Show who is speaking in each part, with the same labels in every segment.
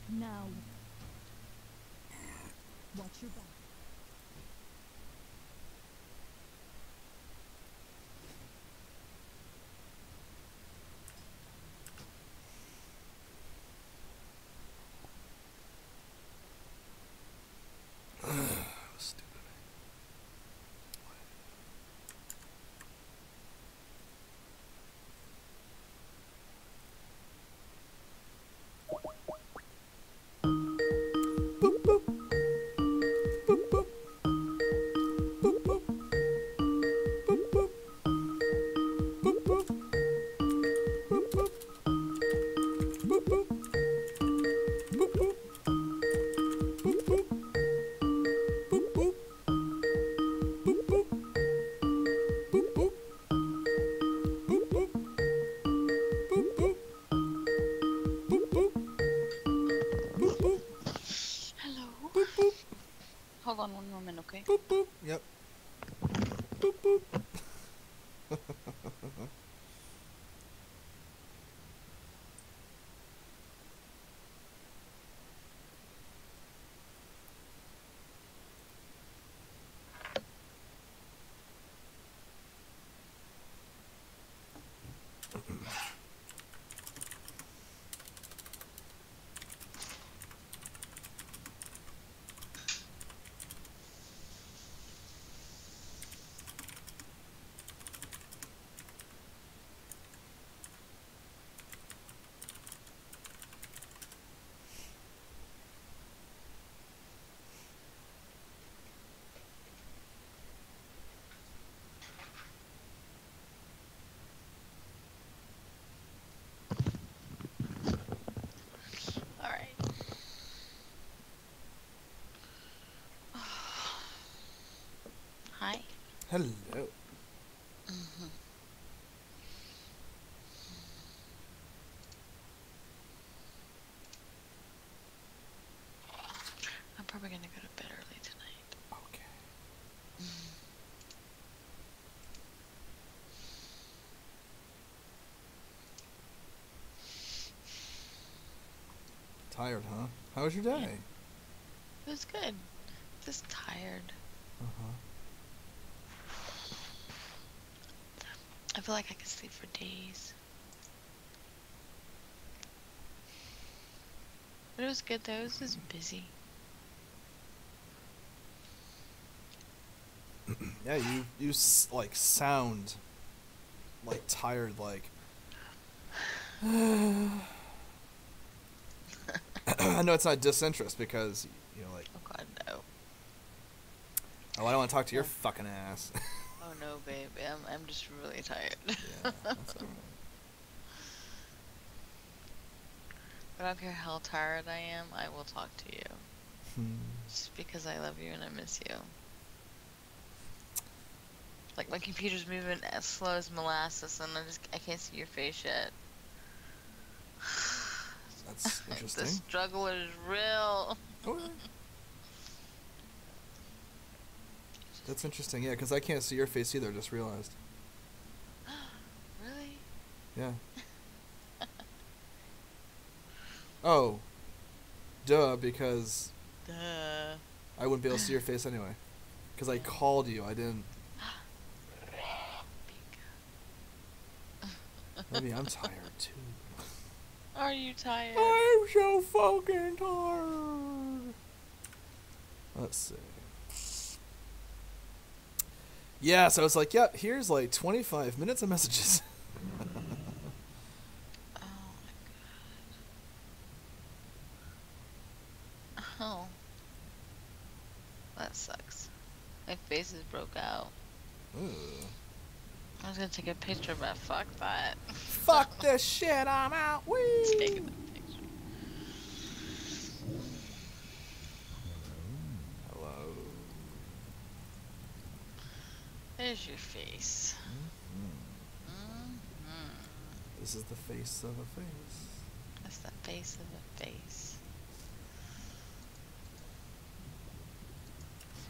Speaker 1: Now, watch your back.
Speaker 2: Stupid. Boop, boop. Boop, boop. Boop, boop. Boop, boop. Boop, boop. Boop, boop. Boop, boop. Boop, boop. Boop, boop. Boop, boop. Boop, boop. Boop, boop. Boop, boop. Boop, boop. Boop, boop. Boop, boop.
Speaker 3: Hello.
Speaker 2: Boop, boop.
Speaker 3: Hold on one moment, okay?
Speaker 2: Boop, boop. Yep. Boop, boop.
Speaker 3: Alright. Hi.
Speaker 2: Hello.
Speaker 3: I'm probably gonna go to bed early tonight.
Speaker 2: Okay. Tired, huh? How was your day?
Speaker 3: Yeah. It was good. Just tired.
Speaker 2: Uh-huh.
Speaker 3: I feel like I could sleep for days. But it was good though. It was just busy.
Speaker 2: Yeah, you like sound like tired, like. I know it's not disinterest because you're like,
Speaker 3: Oh god, no.
Speaker 2: oh, I don't want to talk to your fucking ass.
Speaker 3: Oh no, babe. I'm just really tired.
Speaker 2: Yeah, that's alright.
Speaker 3: But I don't care how tired I am, I will talk to you. Just because I love you and I miss you. Like my computer's moving as slow as molasses and I can't see your face yet.
Speaker 2: That's interesting.
Speaker 3: The struggle is real.
Speaker 2: Oh, yeah. That's interesting, yeah, because I can't see your face either, just realized.
Speaker 3: Really?
Speaker 2: Yeah. Oh. Duh, because
Speaker 3: Duh.
Speaker 2: I wouldn't be able to see your face anyway. Because I called you, I didn't. Maybe I'm tired too.
Speaker 3: Are you tired?
Speaker 2: I'm so fucking tired. Let's see. Yeah, so I was like, yep, here's like 25 minutes of messages.
Speaker 3: Oh my god. Oh. That sucks. My face is broke out.
Speaker 2: Ooh.
Speaker 3: I was gonna take a picture, but fuck that.
Speaker 2: Fuck this shit, I'm out. Whee!
Speaker 3: Taking the picture.
Speaker 2: Hello.
Speaker 3: There's your face.
Speaker 2: This is the face of a face.
Speaker 3: That's the face of a face.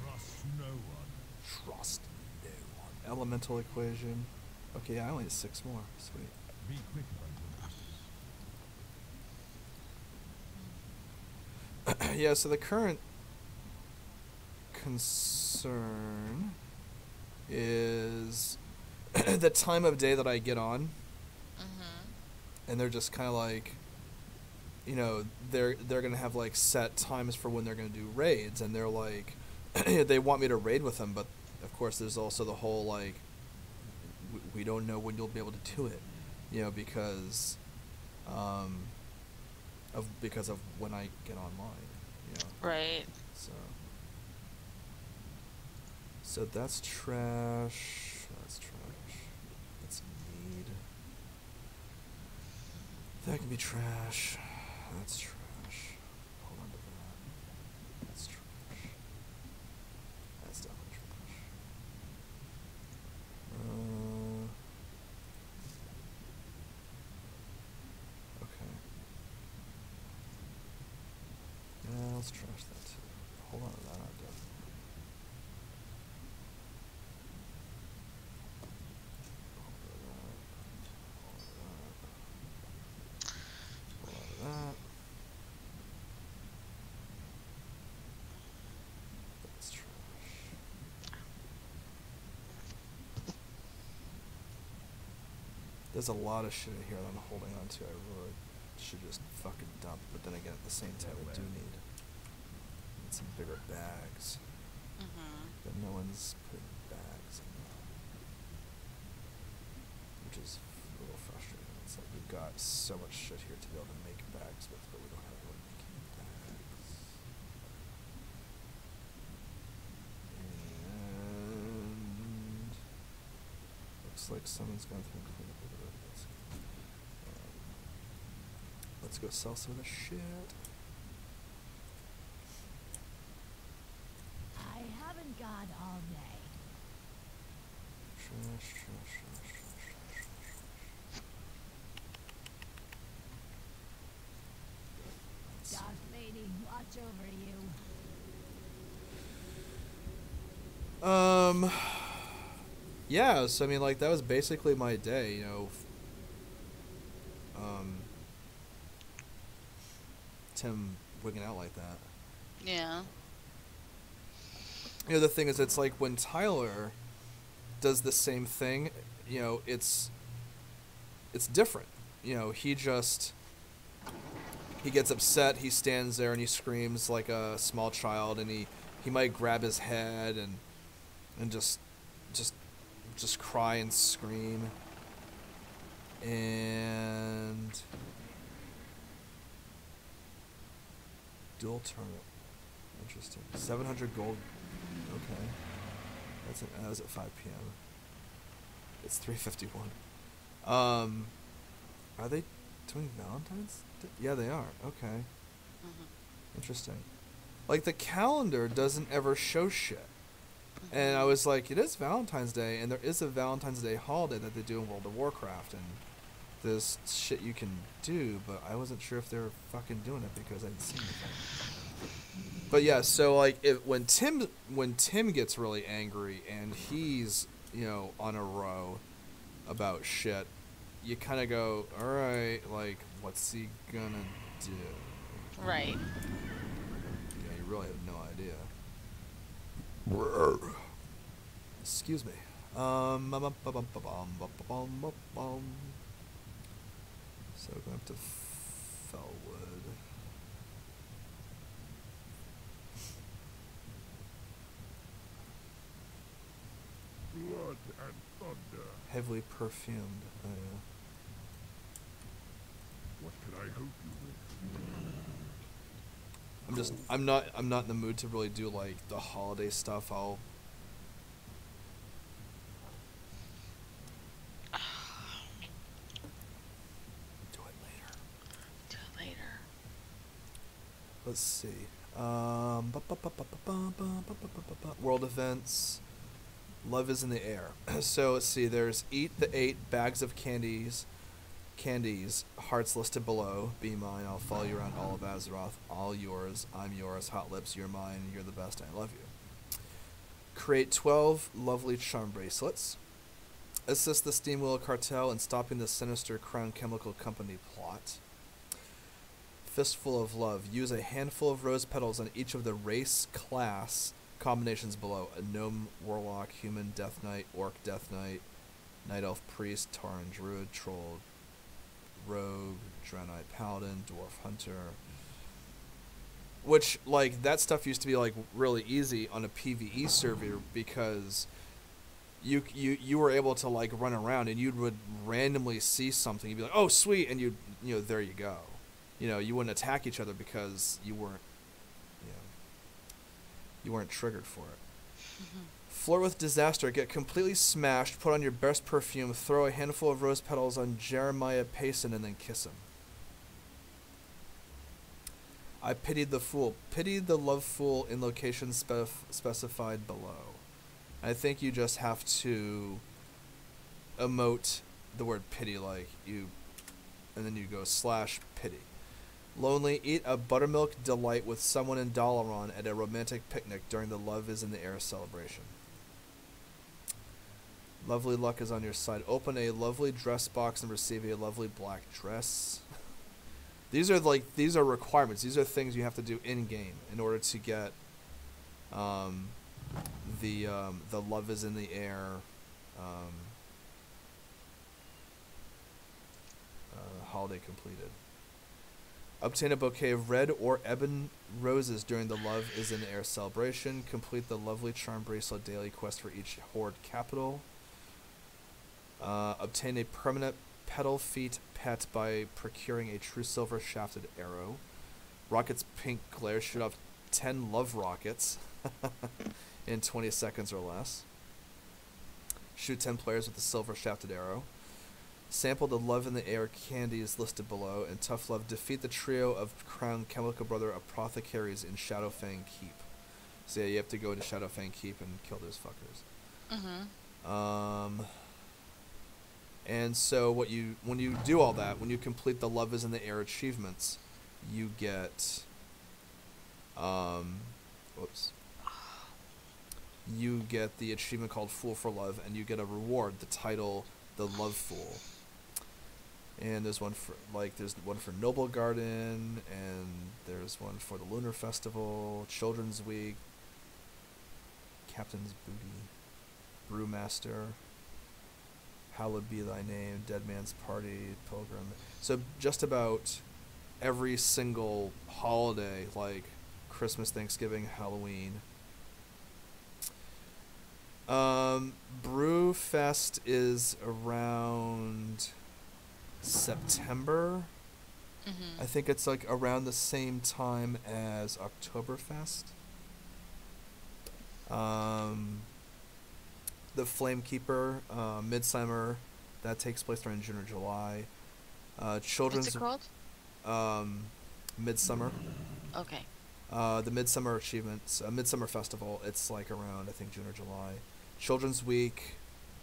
Speaker 4: Trust no one.
Speaker 2: Trust no one. Elemental equation. Okay, yeah, I only need 6 more. Sweet.
Speaker 4: Be quick about this.
Speaker 2: Yeah, so the current concern is the time of day that I get on, and they're just kind of like, you know, they're gonna have like set times for when they're gonna do raids, and they're like, they want me to raid with them, but of course there's also the whole like, we don't know when you'll be able to do it, you know, because of when I get online, you know.
Speaker 3: Right.
Speaker 2: So that's trash. That's trash. That's need. That can be trash. That's trash. Hold on to that. That's trash. That's definitely trash. Okay. Yeah, let's trash that too. Hold on to that. Definitely. That. That's trash. There's a lot of shit in here that I'm holding on to. I really should just fucking dump. But then again, at the same time, I do need some bigger bags. But no one's putting bags in them, which is a little frustrating. It's like we've got so much shit here to be able to make bags with, but we don't have anyone making bags. And looks like someone's gone through and cleaned up a little bit. Let's go sell some of this shit.
Speaker 1: I haven't got all day.
Speaker 2: Trash, trash, trash, trash, trash, trash.
Speaker 1: Dark lady, watch over you.
Speaker 2: Yeah, so I mean, like, that was basically my day, you know. Tim wigging out like that.
Speaker 3: Yeah.
Speaker 2: You know, the thing is, it's like when Tyler does the same thing, you know, it's different. You know, he gets upset, he stands there and he screams like a small child, and he might grab his head and just cry and scream. And dual tournament. Interesting. 700 gold. Okay. That was at 5 p.m. It's 3:51. Are they doing Valentine's? Yeah, they are. Okay. Interesting. Like, the calendar doesn't ever show shit. And I was like, it is Valentine's Day, and there is a Valentine's Day holiday that they do in World of Warcraft, and there's shit you can do, but I wasn't sure if they were fucking doing it because I didn't see anything. But yeah, so like when Tim gets really angry and he's, you know, on a row about shit, you kind of go, all right, like, what's he gonna do?
Speaker 3: Right.
Speaker 2: Yeah, you really have no idea. Excuse me. So going up to Fellwood.
Speaker 4: Blood and thunder.
Speaker 2: Heavily perfumed.
Speaker 4: What can I help you with?
Speaker 2: I'm not in the mood to really do like the holiday stuff. I'll do it later.
Speaker 3: Do it later.
Speaker 2: Let's see. World events. Love is in the air. So let's see. There's eat the 8 bags of candies. Hearts listed below. Be mine. I'll follow you around all of Azeroth. All yours. I'm yours. Hot lips. You're mine. You're the best. I love you. Create 12 lovely charm bracelets. Assist the Steamwheel Cartel in stopping the sinister Crown Chemical Company plot. Fistful of Love. Use a handful of rose petals on each of the race class combinations below. A gnome, warlock, human, death knight, orc, death knight, night elf, priest, tauren, druid, troll, rogue, draenei, paladin, dwarf, hunter. Which, like, that stuff used to be, like, really easy on a PvE server because you were able to, like, run around and you would randomly see something. You'd be like, oh, sweet, and there you go. You wouldn't attack each other because you weren't triggered for it. Flirt with disaster. Get completely smashed, put on your best perfume, throw a handful of rose petals on Jeremiah Payson, and then kiss him. I pitied the fool. Pity the love fool in location specified below. I think you just have to emote the word pity, like you, and then you go /pity. Lonely. Eat a buttermilk delight with someone in Dalaran at a romantic picnic during the Love is in the Air celebration. Lovely luck is on your side. Open a lovely dress box and receive a lovely black dress. These are requirements. These are things you have to do in game in order to get the Love is in the Air holiday completed. Obtain a bouquet of red or ebon roses during the Love is in the Air celebration. Complete the lovely charm bracelet daily quest for each horde capital. Obtain a permanent petal feet pet by procuring a true silver shafted arrow. Rocket's pink glare shoot off 10 love rockets in 20 seconds or less. Shoot 10 players with a silver shafted arrow. Sample the Love in the Air candies listed below. And tough love. Defeat the trio of crowned chemical brother apothecaries in Shadowfang Keep. So yeah, you have to go to Shadowfang Keep and kill those fuckers. And so when you do all that, when you complete the Love is in the Air achievements, you get you get the achievement called Fool for Love, and you get a reward, the title The Love Fool. And there's one for Noble Garden, and there's one for the Lunar Festival, Children's Week, Captain's Booty, Brewmaster, Hallowed Be Thy Name, Dead Man's Party, Pilgrim. So just about every single holiday, like Christmas, Thanksgiving, Halloween. Brewfest is around September. I think it's like around the same time as Oktoberfest. The Flamekeeper, Midsummer, that takes place during June or July. Children's.
Speaker 3: What's it called?
Speaker 2: Midsummer.
Speaker 3: Okay.
Speaker 2: The Midsummer Achievements, Midsummer Festival, it's like around, I think, June or July. Children's Week,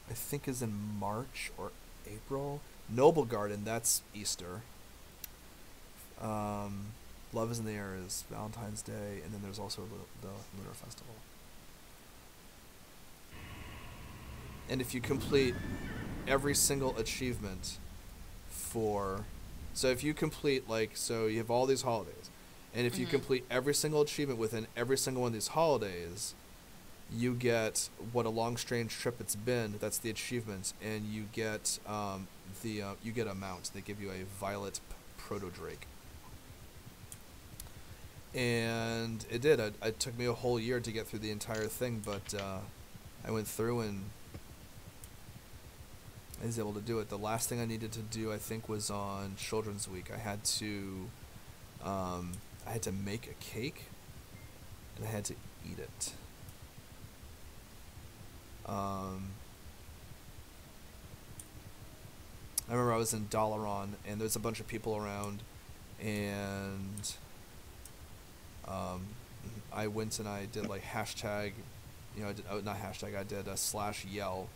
Speaker 2: I think, is in March or April. Noble Garden, that's Easter. Love is in the Air is Valentine's Day, and then there's also the Lunar Festival. And if you complete every single achievement so if you complete, so you have all these holidays, and if you complete every single achievement within every single one of these holidays, you get what a long strange trip it's been. That's the achievement, and you get you get a mount. They give you a violet proto drake, and it did. It took me a whole year to get through the entire thing, but I went through and I was able to do it. The last thing I needed to do, I think, was on Children's Week. I had to make a cake, and I had to eat it. I remember I was in Dalaran, and there's a bunch of people around, and I went and I did hashtag, I did a /yell,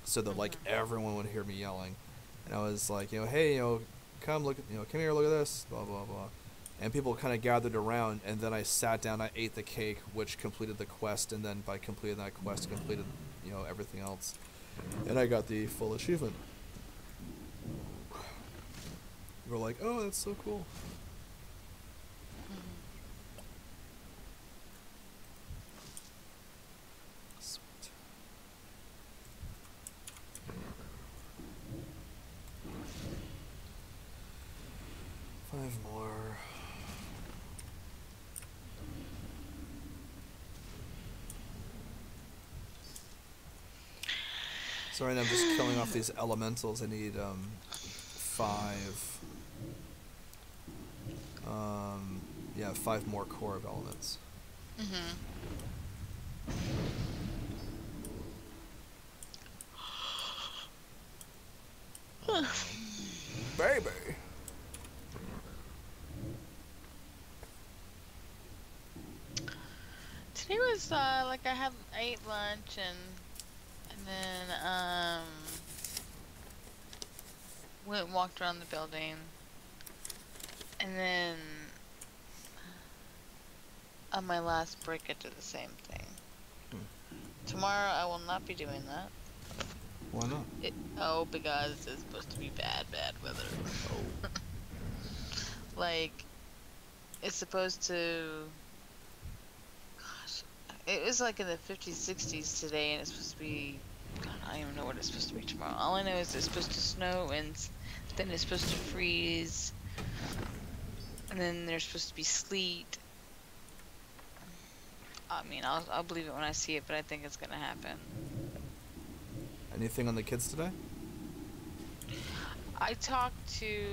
Speaker 2: so that everyone would hear me yelling, and I was like, hey, come here, look at this, blah blah blah, and people kind of gathered around, and then I sat down, I ate the cake, which completed the quest, and then by completing that quest, completed everything else, and I got the full achievement. We're like, oh, that's so cool. more. So right now I'm just killing off these elementals. I need 5. Yeah, 5 more core of elements.
Speaker 3: Mm-hmm.
Speaker 2: Baby.
Speaker 3: Today was like I ate lunch and then went and walked around the building, and then on my last break I did the same thing. Tomorrow I will not be doing that.
Speaker 2: Why not?
Speaker 3: Because it's supposed to be bad weather.
Speaker 2: Oh.
Speaker 3: Like, it's supposed to... Gosh, it was like in the 50s, 60s today, and it's supposed to be... God, I don't even know what it's supposed to be tomorrow. All I know is it's supposed to snow, and then it's supposed to freeze, and then there's supposed to be sleet. I mean, I'll believe it when I see it, but I think it's gonna happen.
Speaker 2: Anything on the kids today?
Speaker 3: I talked to,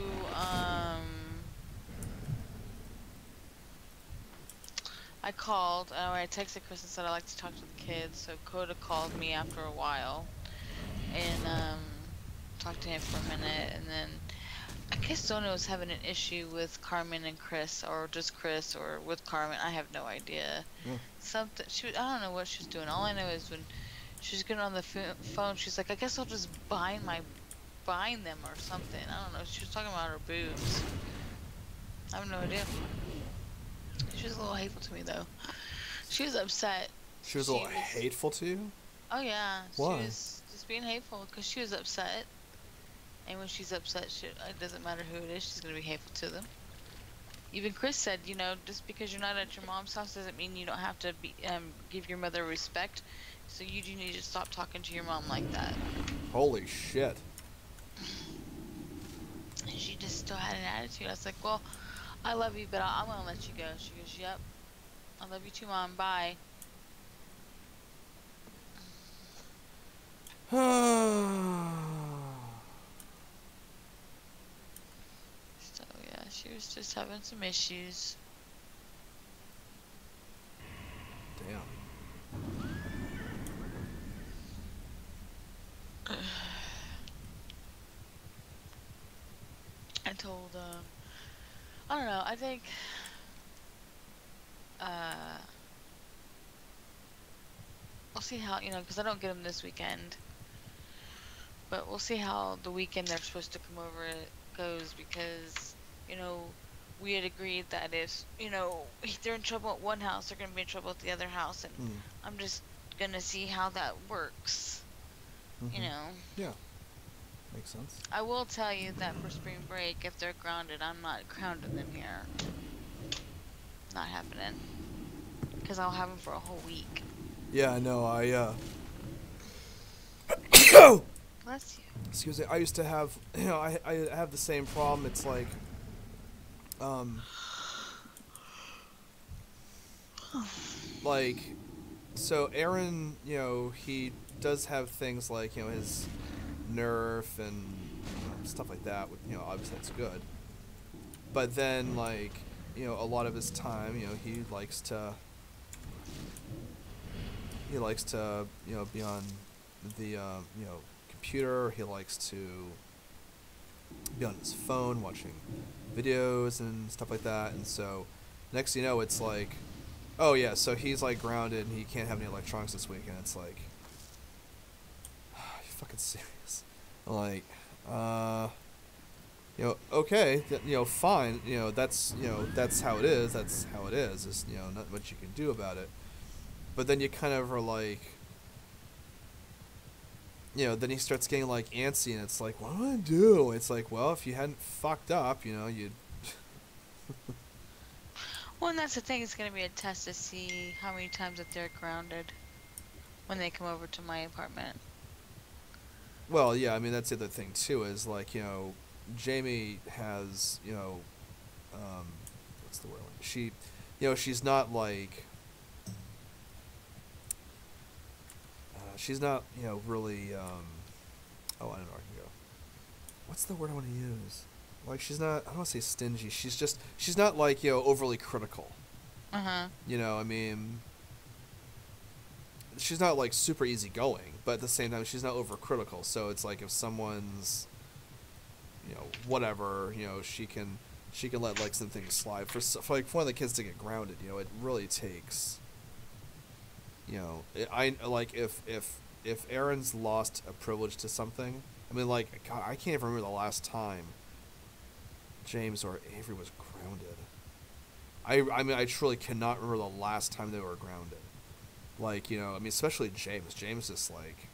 Speaker 3: I called, I texted Chris and said I'd like to talk to the kids, so Coda called me after a while, and, talked to him for a minute, and then, I guess Zona was having an issue with Carmen and Chris, or just Chris, or with Carmen, I have no idea.
Speaker 2: Yeah.
Speaker 3: Something, I don't know what she was doing, all I know is when she was getting on the phone, she's like, I guess I'll just bind them or something. I don't know. She was talking about her boobs. I have no idea. She was a little hateful to me though. She was upset.
Speaker 2: She was a little hateful to you?
Speaker 3: Oh yeah.
Speaker 2: Why?
Speaker 3: She was just being hateful because she was upset. And when she's upset, it doesn't matter who it is, she's going to be hateful to them. Even Chris said, you know, just because you're not at your mom's house doesn't mean you don't have to give your mother respect. So you do need to stop talking to your mom like that.
Speaker 2: Holy shit.
Speaker 3: And she just still had an attitude. I was like, well, I love you, but I'm going to let you go. She goes, yep. I love you too, Mom. Bye. So, yeah, she was just having some issues.
Speaker 2: Damn.
Speaker 3: I told, I don't know, I think, we'll see how, you know, because I don't get them this weekend, but we'll see how the weekend they're supposed to come over it goes, because, you know, we had agreed that if, you know, they're in trouble at one house, they're going to be in trouble at the other house, and I'm just going to see how that works, you know.
Speaker 2: Yeah. Makes sense.
Speaker 3: I will tell you that for spring break, if they're grounded, I'm not grounding them here. Not happening. Because I'll have them for a whole week.
Speaker 2: Yeah, no,
Speaker 3: Bless you.
Speaker 2: excuse me, I used to have, you know, I have the same problem. It's like, like, so Aaron, you know, he does have things like, you know, his Nerf and stuff like that. You know, obviously that's good. But then, like, you know, a lot of his time, you know, he likes to, you know, be on the, you know, computer. He likes to be on his phone watching videos and stuff like that. And so, next thing you know, it's like, oh yeah, so he's like grounded and he can't have any electronics this week. And it's like, are you fucking serious? Like, you know, okay, you know, fine, you know, that's how it is. That's how it is. There's, you know, not much you can do about it. But then you kind of are like, you know, then he starts getting like antsy, and it's like, what do I do? It's like, well, if you hadn't fucked up, you know, you'd.
Speaker 3: Well, and that's the thing. It's going to be a test to see how many times that they're grounded when they come over to my apartment.
Speaker 2: Well, yeah, I mean, that's the other thing, too, is, like, you know, Jamie has, you know, what's the word? She, she's not like. She's not, really. Oh, I don't know where I can go. What's the word I want to use? Like, she's not. I don't want to say stingy. She's not like overly critical. I mean, she's not like super easygoing, but at the same time, she's not overcritical. So it's like if someone's, whatever, she can let like some things slide. For like for one of the kids to get grounded, it really takes. I like if Aaron's lost a privilege to something. I mean, like, God, I can't even remember the last time James or Avery was grounded. I mean, I truly cannot remember the last time they were grounded. Like, I mean, especially James. James is like...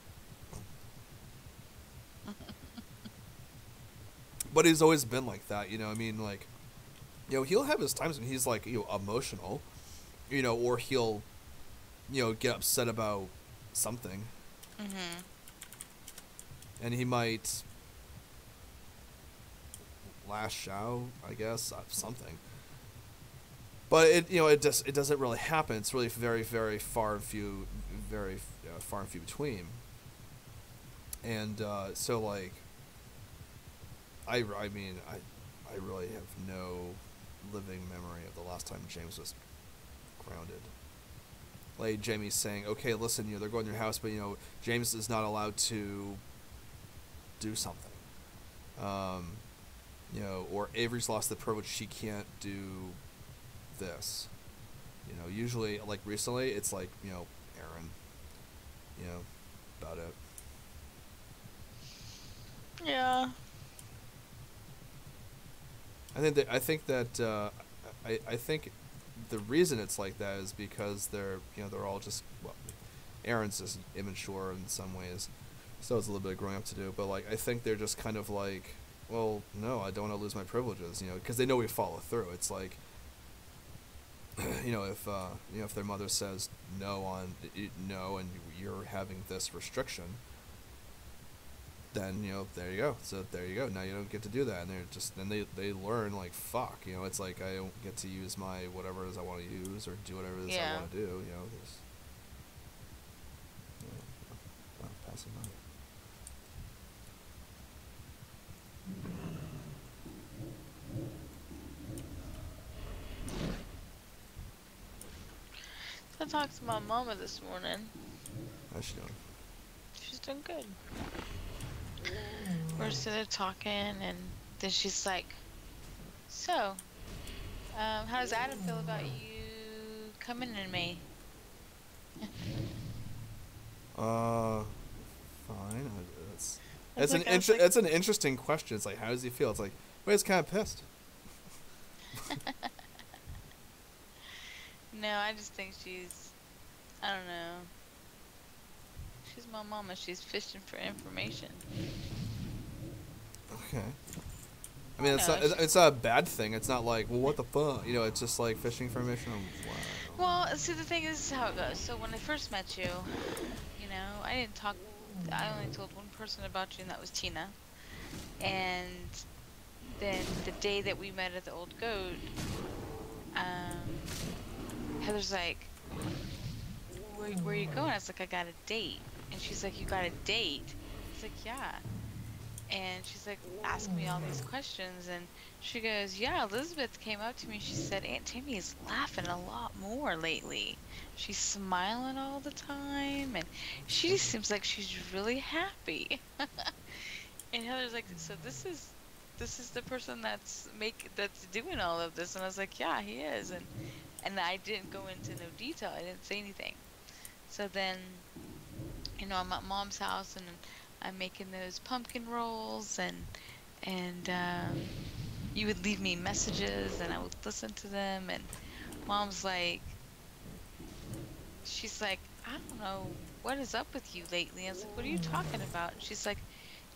Speaker 2: But he's always been like that, I mean, like... he'll have his times when he's, like, emotional. Or he'll, get upset about something.
Speaker 3: Mm-hmm.
Speaker 2: And he might... lash out, I guess, something. But it doesn't really happen. It's really very, very far and few between. And so like, I mean, I really have no living memory of the last time James was grounded. Like Jamie's saying, okay, listen, they're going to your house, but James is not allowed to do something. Or Avery's lost the privilege, she can't do this. Usually, like recently, it's like, Aaron, about it.
Speaker 3: Yeah.
Speaker 2: I think the reason it's like that is because they're all just, well, Aaron's just immature in some ways, so it's a little bit of growing up to do, but like, I think they're just kind of like, well, no, I don't want to lose my privileges, because they know we follow through. It's like, if their mother says no and you're having this restriction, then there you go. So there you go. Now you don't get to do that, and they learn like, fuck. It's like I don't get to use my whatever it is I want to use or do whatever it is I want to do. There's, passing by.
Speaker 3: I talked to my mama this morning.
Speaker 2: How's she doing?
Speaker 3: She's doing good. We're sitting there talking, and then she's like, so, how does Adam feel about you coming in May?
Speaker 2: Fine. It's an interesting question. It's like, how does he feel? It's like, well, he's kind of pissed.
Speaker 3: No, I just think she's, I don't know. She's my mama. She's fishing for information.
Speaker 2: Okay. I mean, it's not a bad thing. It's not like, well, what the fuck? It's just like fishing for information. Wow.
Speaker 3: Well, see, the thing is how it goes. So when I first met you, I didn't talk. I only told one person about you, and that was Tina. And then the day that we met at the Old Goat, Heather's like, where are you going? I was like, I got a date. And she's like, you got a date? I was like, yeah. And she's like, asking me all these questions. And she goes, yeah, Elizabeth came up to me. She said, Aunt Tammy is laughing a lot more lately. She's smiling all the time. And she just seems like she's really happy. And Heather's like, so this is the person that's doing all of this. And I was like, yeah, he is. And I didn't go into no detail. I didn't say anything. So then, I'm at Mom's house, and I'm making those pumpkin rolls, and you would leave me messages, and I would listen to them, and Mom's like, she's like, I don't know, what is up with you lately? I was like, what are you talking about? And she's like,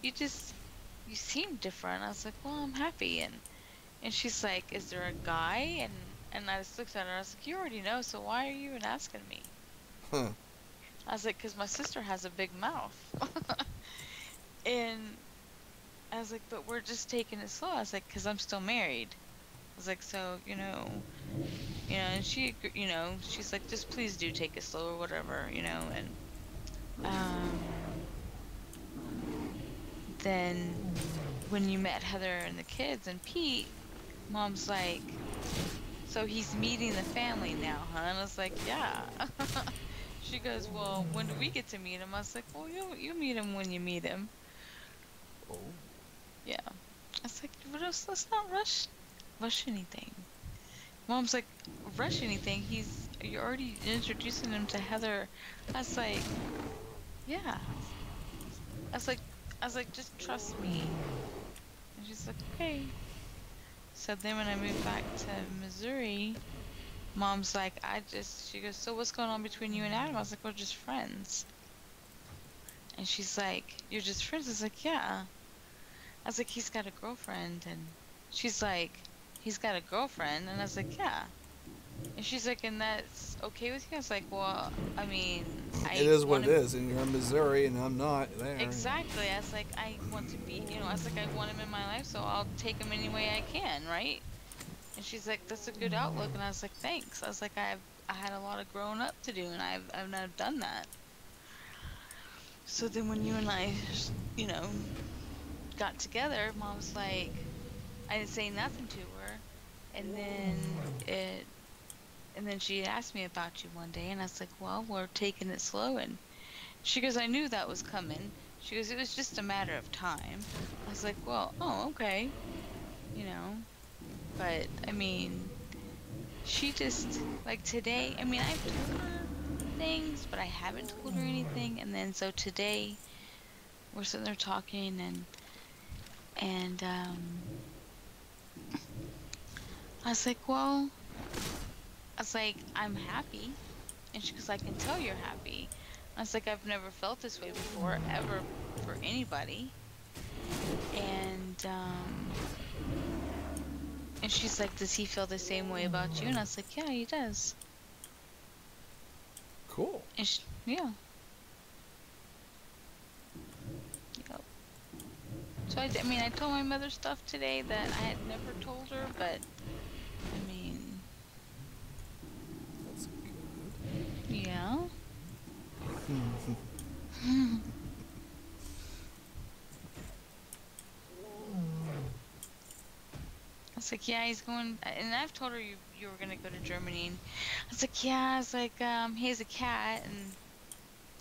Speaker 3: you seem different. I was like, well, I'm happy. And she's like, is there a guy? And I just looked at her. I was like, you already know, so why are you even asking me?
Speaker 2: Huh.
Speaker 3: I was like, because my sister has a big mouth. And I was like, but we're just taking it slow. I was like, because I'm still married. I was like, so, and she's like, just please do take it slow or whatever, and um, then when you met Heather and the kids and Pete, Mom's like, so he's meeting the family now, huh? And I was like, yeah. She goes, well, when do we get to meet him? I was like, well, you meet him when you meet him.
Speaker 2: Oh.
Speaker 3: Yeah. I was like, what else? Let's not rush anything. Mom's like, rush anything? You're already introducing him to Heather. I was like, yeah. I was like, just trust me. And she's like, okay. So then when I moved back to Missouri, Mom's like, she goes, so what's going on between you and Adam? I was like, we're just friends. And she's like, you're just friends? I was like, yeah. I was like, he's got a girlfriend. And she's like, he's got a girlfriend? And I was like, yeah. And she's like, and that's okay with you? I was like, well, I mean,
Speaker 2: it is what it is, and you're in Missouri, and I'm not there.
Speaker 3: Exactly. I was like, I want to be, I was like, I want him in my life, so I'll take him any way I can, right? And she's like, that's a good outlook. And I was like, thanks. I was like, I had a lot of growing up to do, and I've not done that. So then when you and I, got together, Mom's like, I didn't say nothing to her, and then she asked me about you one day, and I was like, well, we're taking it slow. And she goes, I knew that was coming. She goes, it was just a matter of time. I was like, well, oh, okay. But, I mean, she just, like today, I mean, I've told her things, but I haven't told her anything. And then so today, we're sitting there talking, and I was like, well, I'm happy. And she goes, I can tell you're happy. I was like, I've never felt this way before, ever, for anybody. And she's like, does he feel the same way about you? And I was like, yeah, he does.
Speaker 2: Cool.
Speaker 3: And yeah. Yep. So I told my mother stuff today that I had never told her, but, I mean...
Speaker 2: That's good.
Speaker 3: Yeah. I was like, yeah, he's going, and I've told her you were gonna go to Germany, and I was like, yeah, I was like, he has a cat, and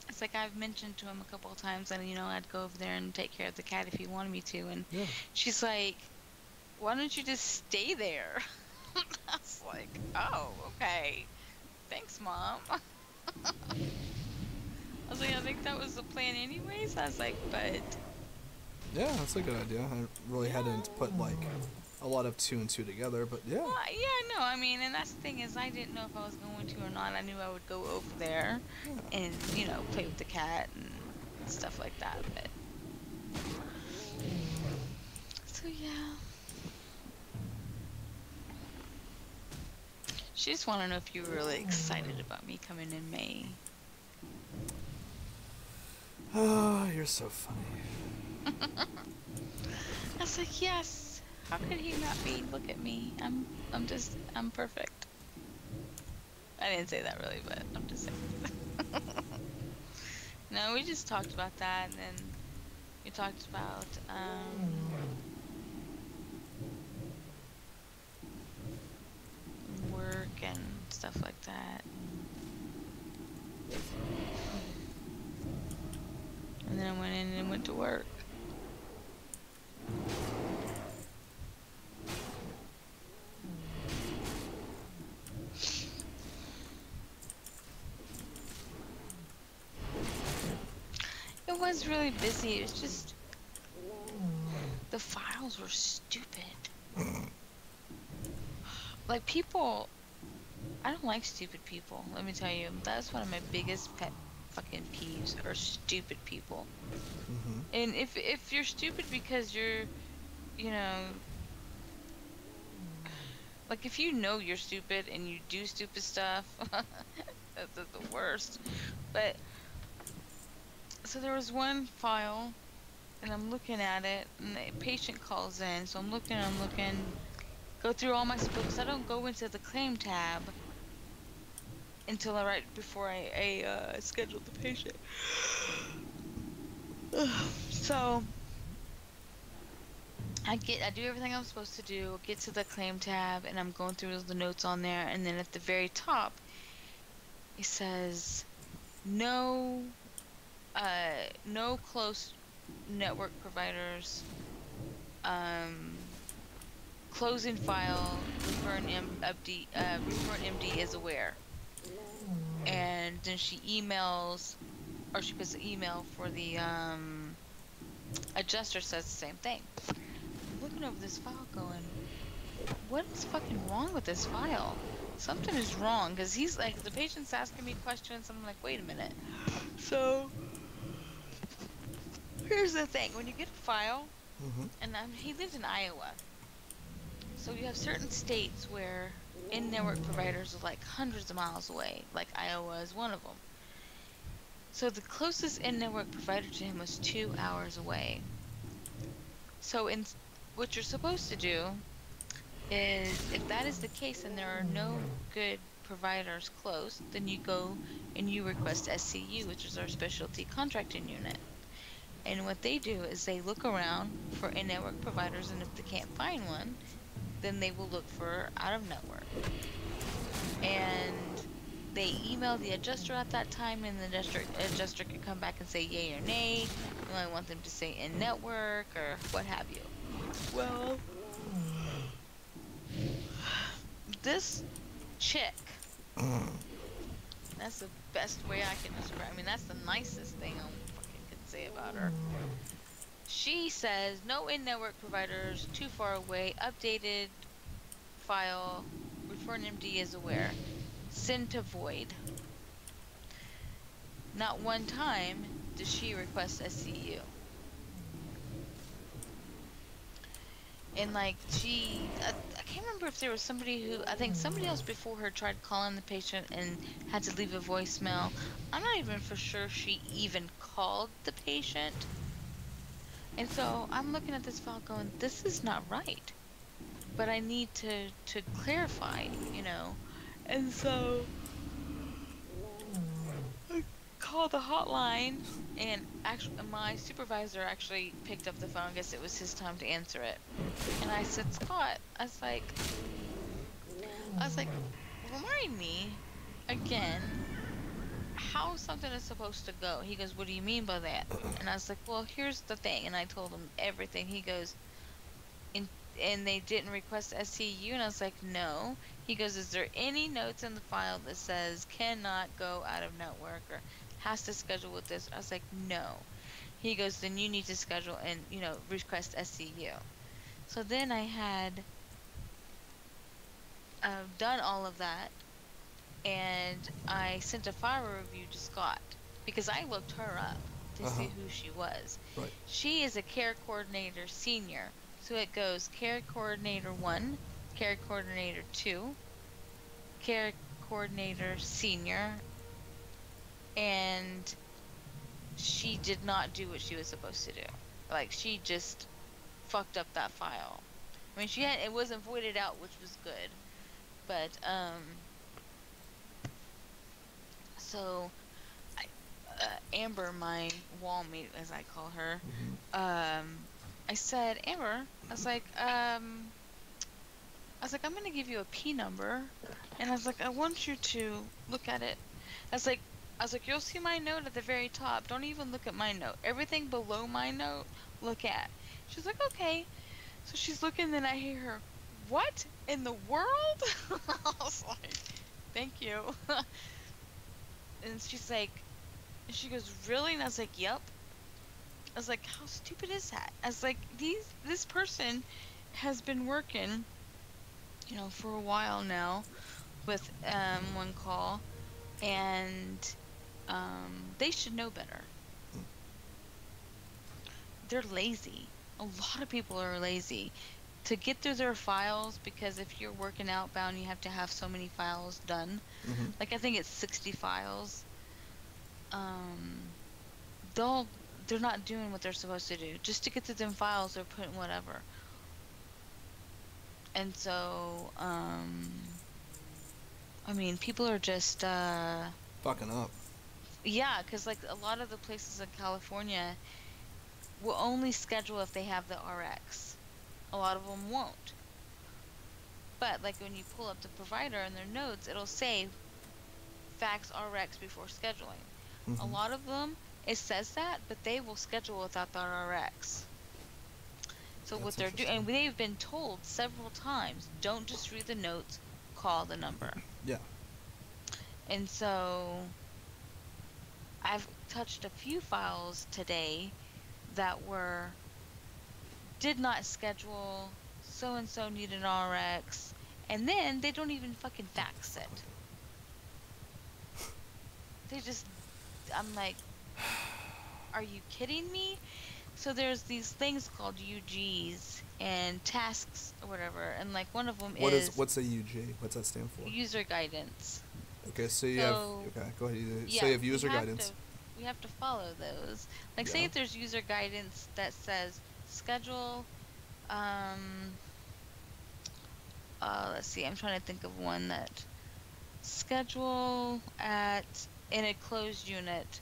Speaker 3: it's like I've mentioned to him a couple of times that, I'd go over there and take care of the cat if he wanted me to, and
Speaker 2: yeah. She's
Speaker 3: like, why don't you just stay there? I was like, oh, okay, thanks, Mom. I was like, I think that was the plan anyways. I was like, but...
Speaker 2: Yeah, that's a good idea. I really hadn't put, a lot of 2 and 2 together, but yeah.
Speaker 3: Well, yeah, no, and that's the thing is, I didn't know if I was going to or not. I knew I would go over there and, play with the cat and stuff like that, but... So, yeah. She just want to know if you were really excited about me coming in May.
Speaker 2: Oh, you're so funny.
Speaker 3: I was like, yes. How could he not be? Look at me. I'm perfect. I didn't say that really, but I'm just saying. No, we just talked about that, and then we talked about, work and stuff like that. And then I went in and went to work. It was really busy. It was just... the files were stupid. Like, people... I don't like stupid people, let me tell you. That's one of my biggest pet fucking peeves, are stupid people.
Speaker 2: Mm-hmm.
Speaker 3: And if you're stupid because you're, like, if you're stupid and you do stupid stuff, that's the worst. But, so there was one file, and I'm looking at it, and the patient calls in, so I'm looking, go through all my books. I don't go into the claim tab until right before I schedule the patient. So I do everything I'm supposed to do, get to the claim tab, and I'm going through the notes on there, and then at the very top it says no no close network providers, closing file, referring MD is aware. And then she emails, or she puts an email for the adjuster, says the same thing. I'm looking over this file going, what is fucking wrong with this file? Something is wrong, because he's like, the patient's asking me questions, and I'm like, wait a minute. So here's the thing, when you get a file, and he lives in Iowa, so you have certain states where in-network providers are like hundreds of miles away, like Iowa is one of them. So the closest in-network provider to him was 2 hours away. So what you're supposed to do is, if that is the case and there are no good providers close, then you go and you request SCU, which is our specialty contracting unit. And what they do is they look around for in-network providers, and if they can't find one, then they will look for out-of-network. And they email the adjuster at that time, and the adjuster can come back and say yay or nay. You only want them to say in-network or what have you. Well, this chick, that's the best way I can describe. I mean, that's the nicest thing I fucking could say about her. She says no in-network providers, too far away, updated file, referring MD is aware, send to void. Not one time does she request SCU. And like I can't remember if there was somebody who, I think somebody else before her tried calling the patient and had to leave a voicemail. I'm not even for sure she even called the patient. And so I'm looking at this file going, this is not right. But I need to clarify, you know. And so I called the hotline, and actually my supervisor actually picked up the phone. I guess it was his time to answer it. And I said, Scott, I was like, remind me again how something is supposed to go. He goes, what do you mean by that? And I was like, well, here's the thing. And I told him everything. He goes, and they didn't request SCU, and I was like, no. He goes, is there any notes in the file that says cannot go out of network or has to schedule with this? I was like, no. He goes, then you need to schedule and, you know, request SCU. So then I had done all of that, and I sent a file review to Scott because I looked her up to see who she was.
Speaker 2: Right.
Speaker 3: She is a care coordinator senior. So it goes care coordinator 1, care coordinator 2, care coordinator senior, and she did not do what she was supposed to do. Like, she just fucked up that file. I mean, it wasn't voided out, which was good. But, so Amber, my wall mate, as I call her, I said, Amber, I was like, I'm gonna give you a P number, and I was like, I want you to look at it. I was like, you'll see my note at the very top. Don't even look at my note. Everything below my note, look at. She's like, okay. So she's looking, and I hear her, what in the world? I was like, thank you. And she's like, and she goes, really? And I was like, yep. I was like, how stupid is that? I was like, this person has been working, you know, for a while now with one call, and they should know better. They're lazy. A lot of people are lazy to get through their files, because if you're working outbound, you have to have so many files done. Like, I think it's 60 files. They're not doing what they're supposed to do. Just to get to them files, they're putting whatever. And so, I mean, people are just,
Speaker 2: Fucking up.
Speaker 3: yeah, because like a lot of the places in California will only schedule if they have the RX. A lot of them won't. But like when you pull up the provider in their notes, it'll say fax RX before scheduling. A
Speaker 2: Mm-hmm.
Speaker 3: lot of them, it says that, but they will schedule without the RX. So what
Speaker 2: That's
Speaker 3: they're doing,
Speaker 2: interesting.
Speaker 3: and they've been told several times, don't just read the notes, call the number.
Speaker 2: Yeah.
Speaker 3: And so I've touched a few files today that did not schedule, so and so needed an RX, and then they don't even fucking fax it. They just, I'm like, are you kidding me? So there's these things called UGs and tasks or whatever, and like one of them is
Speaker 2: What's a UG? What's that stand for?
Speaker 3: user guidance.
Speaker 2: Okay, so you have
Speaker 3: So
Speaker 2: okay. Go ahead. So
Speaker 3: yeah,
Speaker 2: you have user guidance.
Speaker 3: we have to follow those. Like say
Speaker 2: Yeah.
Speaker 3: if there's user guidance that says schedule, um, let's see, I'm trying to think of one that schedule at in a closed unit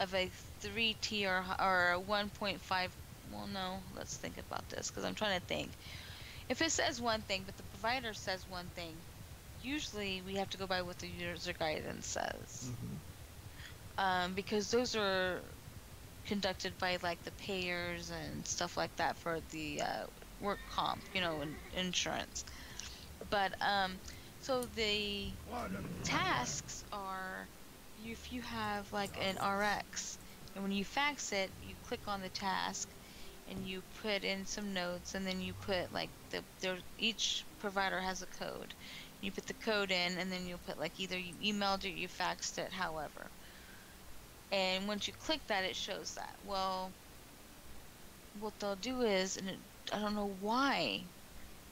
Speaker 3: of a 3T or a 1.5. Well, no, let's think about this because I'm trying to think. If it says one thing, but the provider says one thing, usually we have to go by what the user guidance says.
Speaker 2: Mm-hmm.
Speaker 3: Because those are conducted by like the payers and stuff like that for the work comp, and insurance. But so the tasks are if you have like an RX and when you fax it, you click on the task and you put in some notes and then you put like each provider has a code. You put the code in and then you'll put like either you emailed it, you faxed it, however. And once you click that, it shows that. Well, what they'll do is, and I don't know why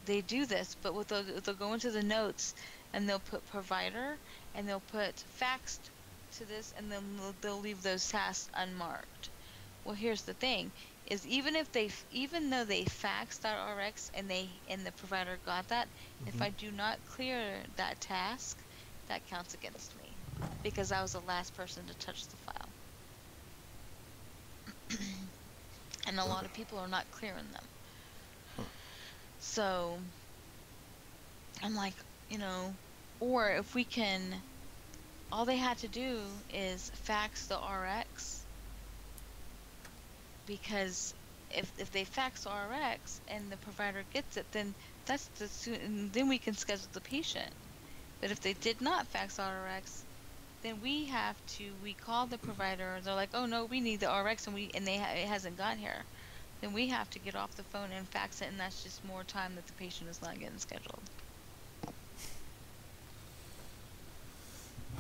Speaker 3: they do this, but what they'll go into the notes and they'll put provider and they'll put faxed to this and then they'll leave those tasks unmarked. Well, here's the thing is even though they faxed that RX and the provider got that, if
Speaker 2: Mm-hmm.
Speaker 3: I do not clear that task, that counts against me because I was the last person to touch the file. And a lot of people are not clearing them. So I'm like, or if we can, all they had to do is fax the RX because if they fax the RX and the provider gets it, then then we can schedule the patient. But if they did not fax RX, then we call the provider. They're like, oh no, we need the RX and it hasn't got here. Then we have to get off the phone and fax it, and that's just more time that the patient is not getting scheduled.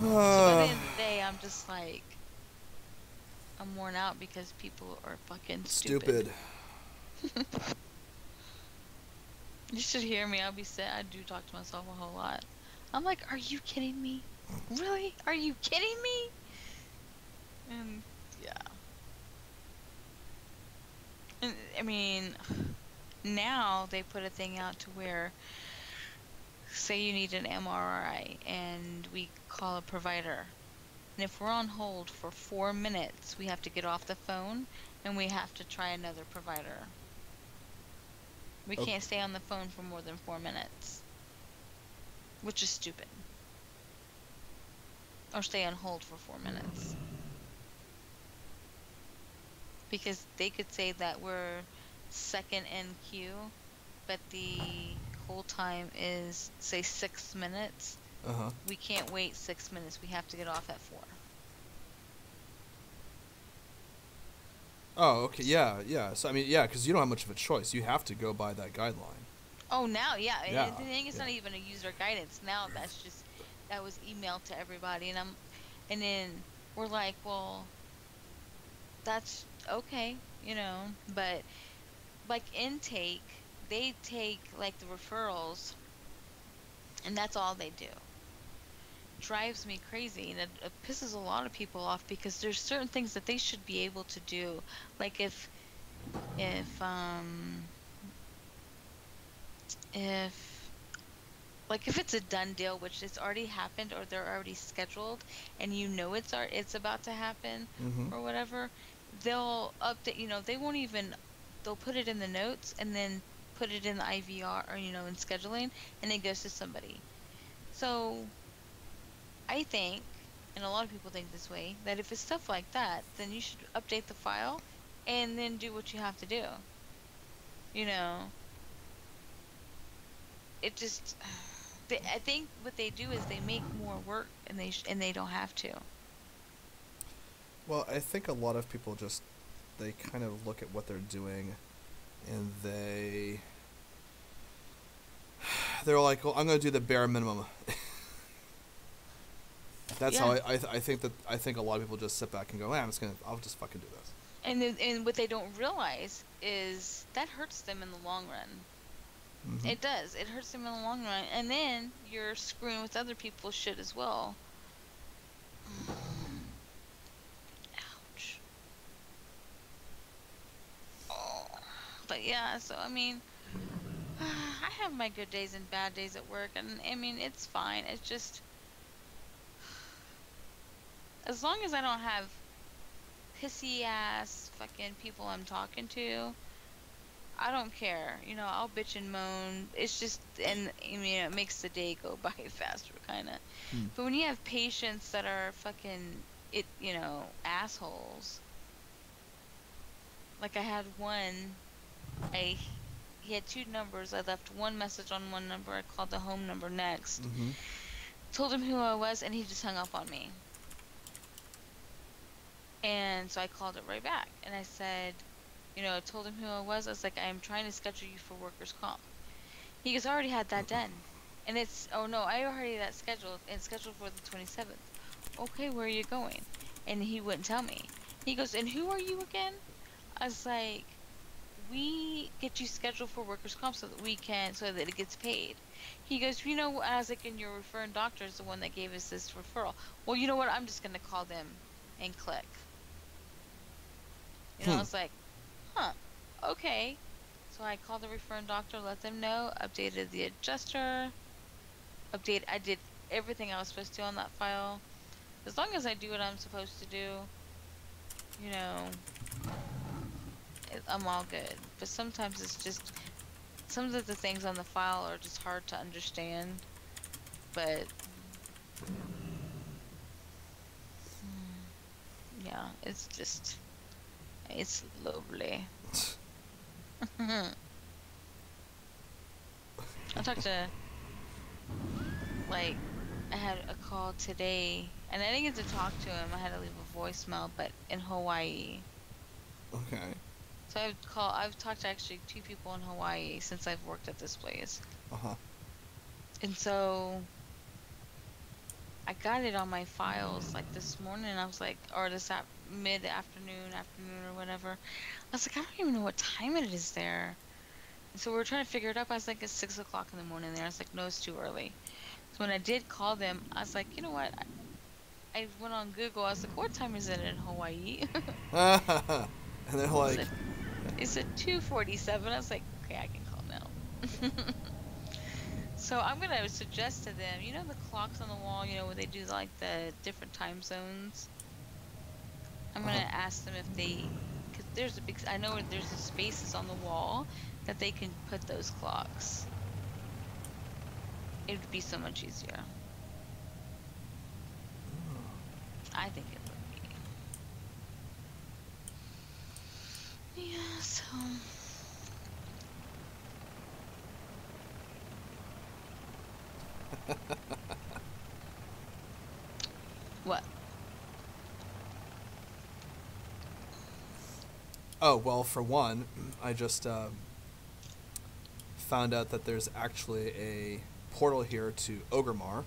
Speaker 3: So by the end of the day, I'm just like, I'm worn out because people are fucking stupid. You should hear me. I'll be sad. I do talk to myself a whole lot. I'm like, are you kidding me? Really? Are you kidding me? And yeah. And, I mean, now they put a thing out to where, say you need an MRI and we call a provider. And if we're on hold for 4 minutes, we have to get off the phone and we have to try another provider. We
Speaker 2: Okay.
Speaker 3: can't stay on the phone for more than 4 minutes, which is stupid. Or stay on hold for 4 minutes. Because they could say that we're second in queue, but the hold time is, say, 6 minutes.
Speaker 2: Uh-huh.
Speaker 3: We can't wait 6 minutes. We have to get off at 4.
Speaker 2: Oh, okay. Yeah. So I mean, yeah, because you don't have much of a choice. You have to go by that guideline.
Speaker 3: Oh, now, yeah.
Speaker 2: Yeah,
Speaker 3: I think it's
Speaker 2: yeah.
Speaker 3: not even a user guidance. Now that was emailed to everybody, and then we're like, well, that's okay, but like intake, they take like the referrals, and that's all they do. Drives me crazy, and it pisses a lot of people off because there's certain things that they should be able to do, like if if, like, if it's a done deal, which it's already happened or they're already scheduled, and you know it's about to happen
Speaker 2: Mm-hmm.
Speaker 3: or whatever, they'll update. They won't even. They'll put it in the notes and then put it in the IVR or in scheduling, and it goes to somebody. So I think, and a lot of people think this way, that if it's stuff like that, then you should update the file and then do what you have to do. You know, it just, I think what they do is they make more work and they don't have to.
Speaker 2: Well, I think a lot of people just they kind of look at what they're doing, and they're like, well, I'm going to do the bare minimum. That's how
Speaker 3: Yeah.
Speaker 2: I think a lot of people just sit back and go, I'll just fucking do this.
Speaker 3: And what they don't realize is that hurts them in the long run.
Speaker 2: Mm-hmm.
Speaker 3: It does. It hurts them in the long run. And then you're screwing with other people's shit as well. Ouch. Oh. But yeah, so I mean, I have my good days and bad days at work, and I mean, it's fine. It's just, as long as I don't have pissy ass fucking people I'm talking to, I don't care. I'll bitch and moan. It's just, and I mean, it makes the day go by faster, kind of.
Speaker 2: Hmm.
Speaker 3: But when you have patients that are fucking, assholes. Like I had one, he had two numbers. I left one message on one number. I called the home number next.
Speaker 2: Mm-hmm.
Speaker 3: Told him who I was, and he just hung up on me. And so I called it right back, and I said, told him who I was. I was like, I am trying to schedule you for workers' comp. He goes, I already had that done. And oh no, I already had that scheduled, and scheduled for the 27th. Okay, where are you going? And he wouldn't tell me. He goes, and who are you again? I was like, we get you scheduled for workers' comp so that it gets paid. He goes, I was like, and your referring doctor is the one that gave us this referral. Well, you know what? I'm just going to call them and click. I was like, huh, okay. So I called the referring doctor, let them know, updated the adjuster, I did everything I was supposed to on that file. As long as I do what I'm supposed to do, I'm all good. But sometimes it's just, some of the things on the file are just hard to understand. But, yeah, it's lovely. I talked to, I had a call today, and I didn't get to talk to him. I had to leave a voicemail, but in Hawaii.
Speaker 2: Okay.
Speaker 3: So I've talked to actually 2 people in Hawaii since I've worked at this place.
Speaker 2: Uh-huh.
Speaker 3: And so I got it on my files this morning. I was like, or this mid-afternoon, or whatever. I was like, I don't even know what time it is there. And so we were trying to figure it out. I was like, it's 6 o'clock in the morning there. I was like, no, it's too early. So when I did call them, I was like, you know what? I went on Google. I was like, what time is it in Hawaii?
Speaker 2: And they're like,
Speaker 3: it's at 2:47. I was like, okay, I can call now. So I'm going to suggest to them, the clocks on the wall, where they do the different time zones. I'm going to ask them if because I know there's spaces on the wall that they can put those clocks. It would be so much easier. I think it would be. Yeah, so. What?
Speaker 2: oh, well, for one, I just found out that there's actually a portal here to Ogremar.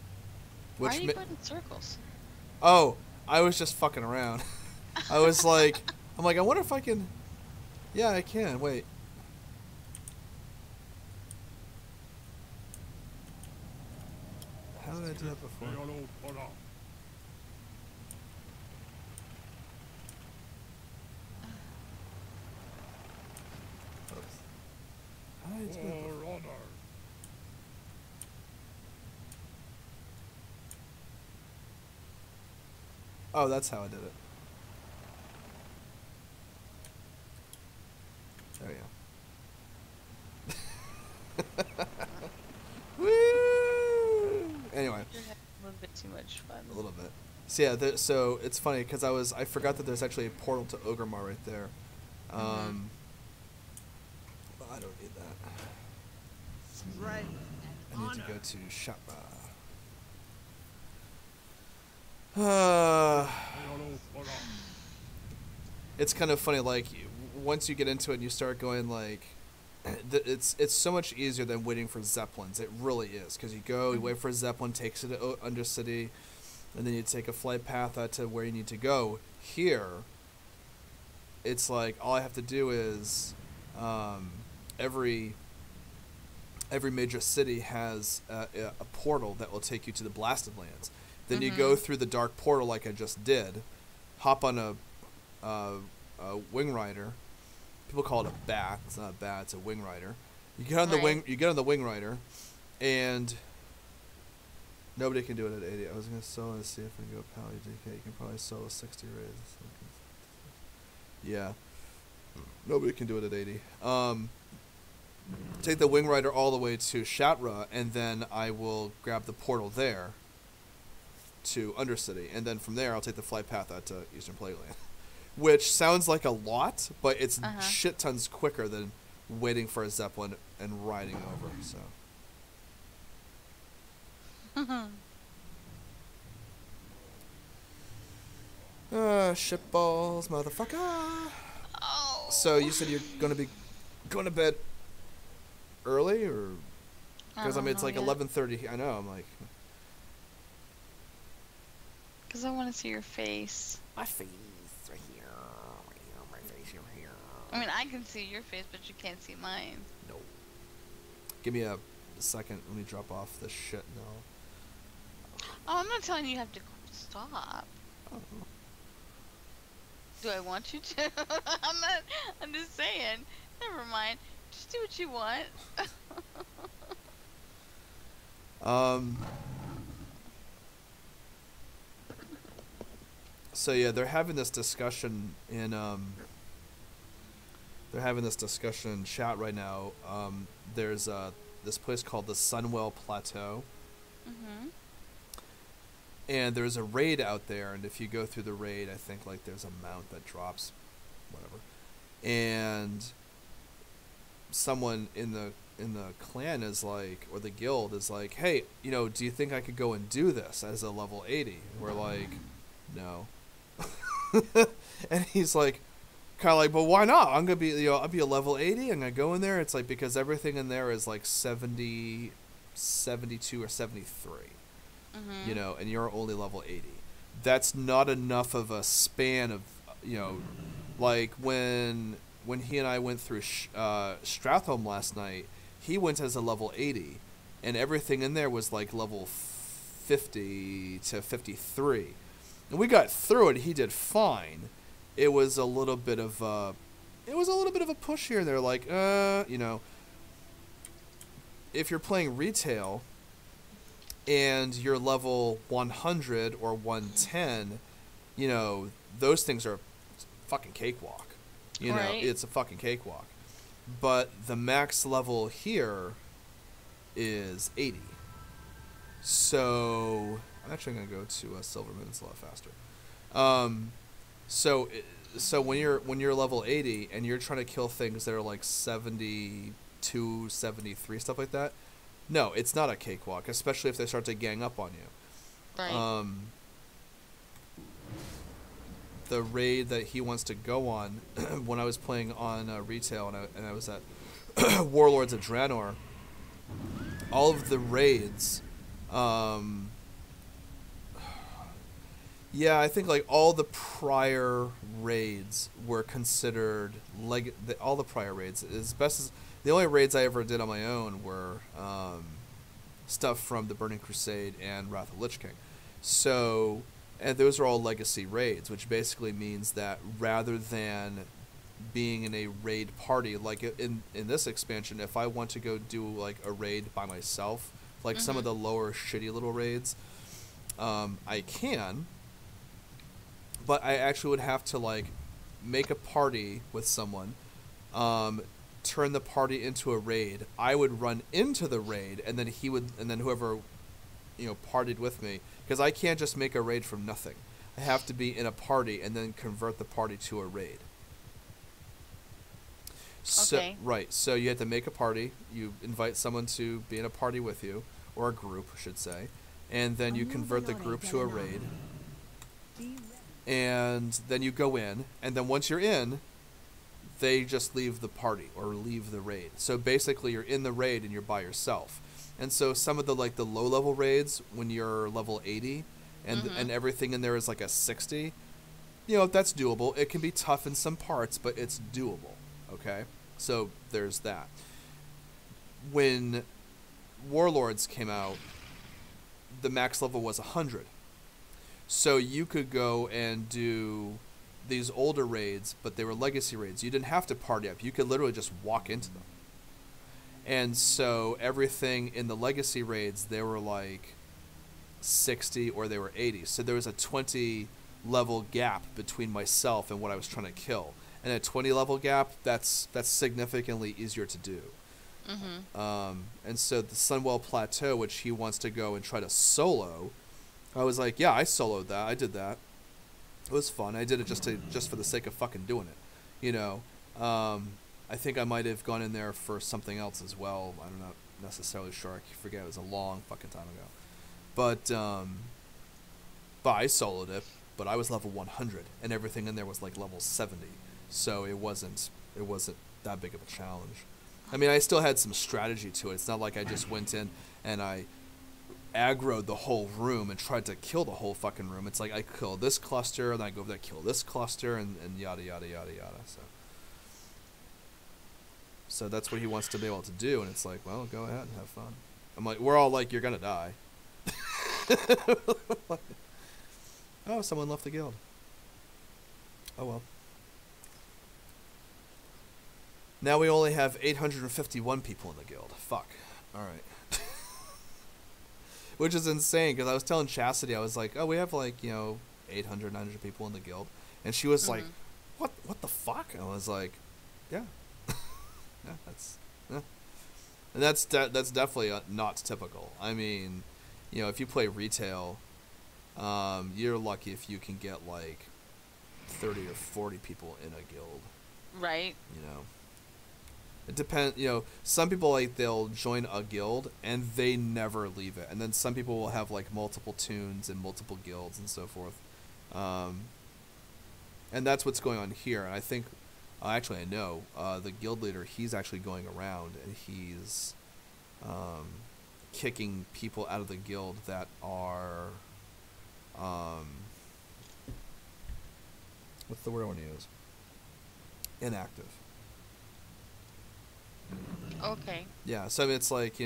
Speaker 3: Why are you going in circles?
Speaker 2: Oh, I was just fucking around. I was like, I wonder if I can. Yeah, I can. Wait. How did I do that before? How did I do that before?
Speaker 4: For honor.
Speaker 2: Oh, that's how I did it. There you go. Woo! Anyway.
Speaker 3: You're having a little bit too much fun.
Speaker 2: A little bit. So yeah, so it's funny because I forgot that there's actually a portal to Ogremar right there. But I don't need that.
Speaker 5: Strength
Speaker 2: I
Speaker 5: and
Speaker 2: need to
Speaker 5: honor.
Speaker 2: go to Shatba. It's kind of funny, like once you get into it and you start going like, it's so much easier than waiting for Zeppelins. It really is, because you go, you wait for a Zeppelin, takes you to Undercity, and then you take a flight path out to where you need to go. Here, it's like all I have to do is every major city has a portal that will take you to the Blasted Lands. Then you go through the dark portal like I just did, hop on a wing rider. People call it a bat. It's not a bat. It's a wing rider. You get on the wing. You get on the wing rider, and nobody can do it at 80. I was gonna solo to see if I can go Pally DK. You can probably solo 60 raids. Yeah. Nobody can do it at 80. Take the wing rider all the way to Shatra, and then I will grab the portal there to Undercity, and then from there I'll take the flight path out to Eastern Plagueland. Which sounds like a lot, but it's shit tons quicker than waiting for a Zeppelin and riding over, so. Shitballs, motherfucker.
Speaker 3: Oh.
Speaker 2: So you said you're gonna be going to bed early, or because I mean it's like 11:30. I know. I'm like,
Speaker 3: because I want to see your face.
Speaker 2: my face right here, my face here.
Speaker 3: I mean, I can see your face, but you can't see mine.
Speaker 2: No. Give me a second. Let me drop off this shit now.
Speaker 3: Oh, I'm not telling you you have to stop.
Speaker 2: Oh.
Speaker 3: Do I want you to? I'm not. I'm just saying. Never mind. Just do what you want.
Speaker 2: So yeah, they're having this discussion in chat right now. There's this place called the Sunwell Plateau. And there's a raid out there, and if you go through the raid, I think like there's a mount that drops whatever. And someone in the clan is like, or the guild is like, hey, you know, do you think I could go and do this as a level 80? We're like, no. And he's like, kind of like, but why not? I'm gonna be, you know, I'll be a level 80. I'm gonna go in there. It's like, because everything in there is like 70, 72, or 73. You know, and you're only level 80. That's not enough of a span of, you know, like when he and I went through Strathholm last night, he went as a level 80, and everything in there was like level 50 to 53. And we got through it. He did fine. It was a little bit of a push here and there, like, you know, if you're playing retail and you're level 100 or 110, you know, those things are fucking cakewalk. You know, it's a fucking cakewalk. But the max level here is 80. So I'm actually going to go to Silverman. It's a lot faster. So when you're level 80 and you're trying to kill things that are like 72, 73, stuff like that, no, it's not a cakewalk, especially if they start to gang up on you.
Speaker 3: Right.
Speaker 2: The raid that he wants to go on, when I was playing on retail and I was at Warlords of Draenor, all of the raids, yeah, I think like all the prior raids were considered all the prior raids, as best as the only raids I ever did on my own were stuff from the Burning Crusade and Wrath of Lich King. So, and those are all legacy raids, which basically means that rather than being in a raid party, like in this expansion, if I want to go do like a raid by myself, like some of the lower shitty little raids, I can. but I actually would have to like make a party with someone, turn the party into a raid. I would run into the raid, and then whoever, partied with me, because I can't just make a raid from nothing. I have to be in a party and then convert the party to a raid. So,
Speaker 3: Okay.
Speaker 2: Right. So you have to make a party. You invite someone to be in a party with you, or a group, I should say, and then you convert the group to a raid. And then you go in, and then once you're in, they just leave the party or leave the raid. So basically, you're in the raid and you're by yourself. And so some of the the low level raids, when you're level 80, and everything in there is like a 60, that's doable. It can be tough in some parts, but it's doable. Okay, so there's that. When Warlords came out, the max level was 100. So you could go and do these older raids, but they were legacy raids. You didn't have to party up. You could literally just walk into them. And so everything in the legacy raids, they were like 60 or they were 80. So there was a 20 level gap between myself and what I was trying to kill. And a 20 level gap, that's significantly easier to do. And so the Sunwell Plateau, which he wants to go and try to solo, I was like, yeah, I soloed that. I did that. It was fun. I did it just for the sake of fucking doing it, I think I might have gone in there for something else as well. I'm not necessarily sure. I forget. It was a long fucking time ago. But I soloed it. But I was level 100, and everything in there was like level 70. So it wasn't that big of a challenge. I mean, I still had some strategy to it. It's not like I just went in and I aggroed the whole room and tried to kill the whole fucking room. It's like I kill this cluster, and then I go over there, kill this cluster, and yada, yada, yada, yada. So that's what he wants to be able to do, and it's like, well, go ahead and have fun. I'm like, we're all like, you're gonna die. Oh, someone left the guild. Oh well. Now we only have 851 people in the guild. Fuck. Alright. Which is insane, because I was telling Chastity, I was like, oh, we have like, 800, 900 people in the guild. And she was like, what the fuck? And I was like, yeah. Yeah, yeah. And that's definitely not typical. I mean, if you play retail, you're lucky if you can get like 30 or 40 people in a guild.
Speaker 3: Right.
Speaker 2: It depends. Some people, like, they'll join a guild and they never leave it, and then some people will have like multiple tunes and multiple guilds and so forth. And that's what's going on here. And I think, actually, I know the guild leader. He's actually going around and he's kicking people out of the guild that are what's the word I want to use? Inactive.
Speaker 3: Okay.
Speaker 2: Yeah, so I mean, it's like,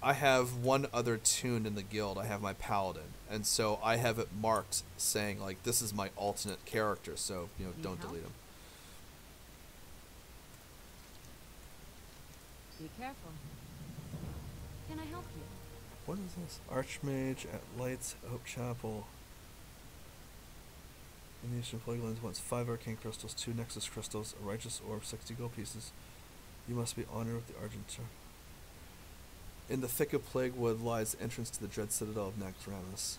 Speaker 2: I have one other tune in the guild. I have my paladin, and so I have it marked saying, like, this is my alternate character, so, don't delete him.
Speaker 1: Be careful. Can I help you?
Speaker 2: What is this? Archmage at Lights Hope Chapel. In the Eastern Plague Lands wants 5 arcane crystals, 2 nexus crystals, a righteous orb, 60 gold pieces. You must be honored with the Argent. In the thick of Plaguewood lies the entrance to the dread citadel of Naxxramas.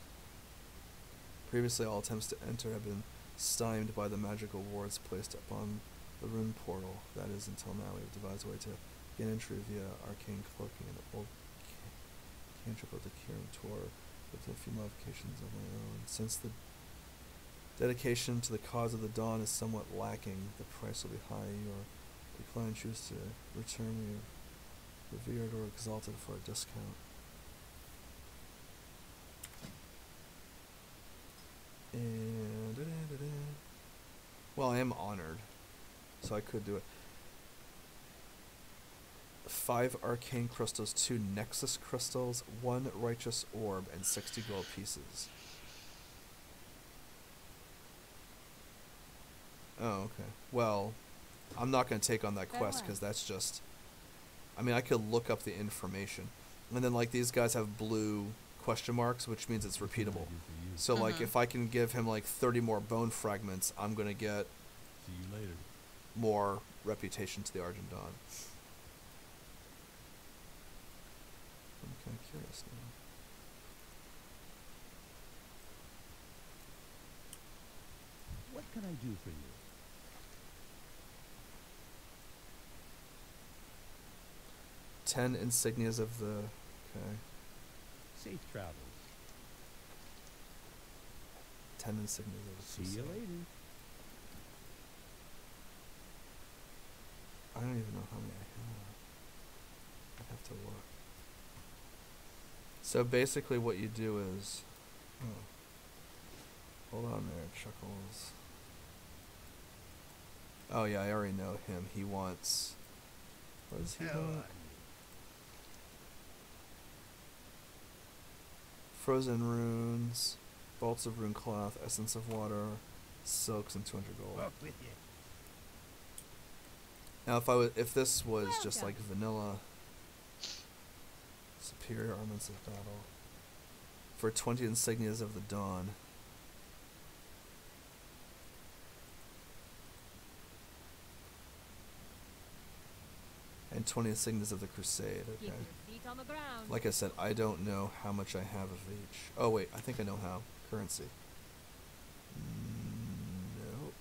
Speaker 2: Previously, all attempts to enter have been stymied by the magical wards placed upon the rune portal. That is, until now, we have devised a way to gain entry via arcane cloaking and old cantrip of the Kirin Tor, with a few modifications of my own. Since the dedication to the cause of the dawn is somewhat lacking, the price will be high. Your decline choose to return me revered or exalted for a discount. And well, I am honored, so I could do it. 5 arcane crystals, 2 nexus crystals, 1 righteous orb, and 60 gold pieces. Oh, okay. Well, I'm not going to take on that quest because that's just... I mean, I could look up the information. And then, like, these guys have blue question marks, which means it's
Speaker 6: What can I
Speaker 2: repeatable.
Speaker 6: do for you?
Speaker 2: So like
Speaker 3: Mhm.
Speaker 2: if I can give him like 30 more bone fragments, I'm gonna get
Speaker 6: See you later.
Speaker 2: more reputation to the Argent Dawn. I'm kind of curious now.
Speaker 6: What can I do for you?
Speaker 2: 10 insignias of the. Okay.
Speaker 6: Safe travels.
Speaker 2: 10 insignias of the.
Speaker 6: See you later.
Speaker 2: I don't even know how many I have. I have to look. So basically, what you do is. Oh. Hold on there, Chuckles. Oh yeah, I already know him. He wants. What does he
Speaker 5: Hell,
Speaker 2: want? Frozen runes, bolts of rune cloth, essence of water, silks, and 200 gold.
Speaker 5: Fuck with you.
Speaker 2: Now, if this was just like vanilla, superior armaments of battle, for 20 insignias of the dawn. And 20 insignias of the crusade.
Speaker 1: Keep
Speaker 2: Okay.
Speaker 1: your feet on the ground.
Speaker 2: Like I said, I don't know how much I have of each. Oh wait, I think I know how. Currency. Nope.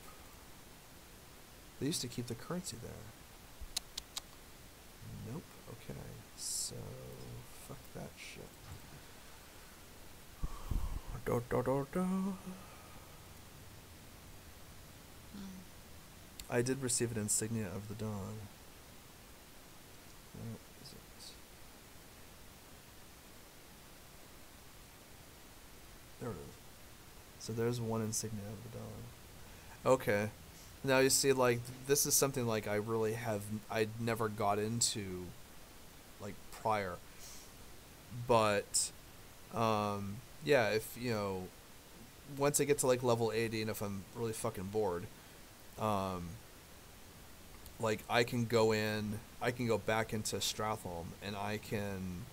Speaker 2: They used to keep the currency there. Nope. Okay. So fuck that shit. Do, do, do, do. I did receive an insignia of the dawn. Where is it? There it is. So there's one insignia of the dawn. Okay. Now you see, like, this is something like I'd never got into, like, prior. But, yeah, if, you know, once I get to, like, level 80, and if I'm really fucking bored, like, I can go back into Stratholme, and I can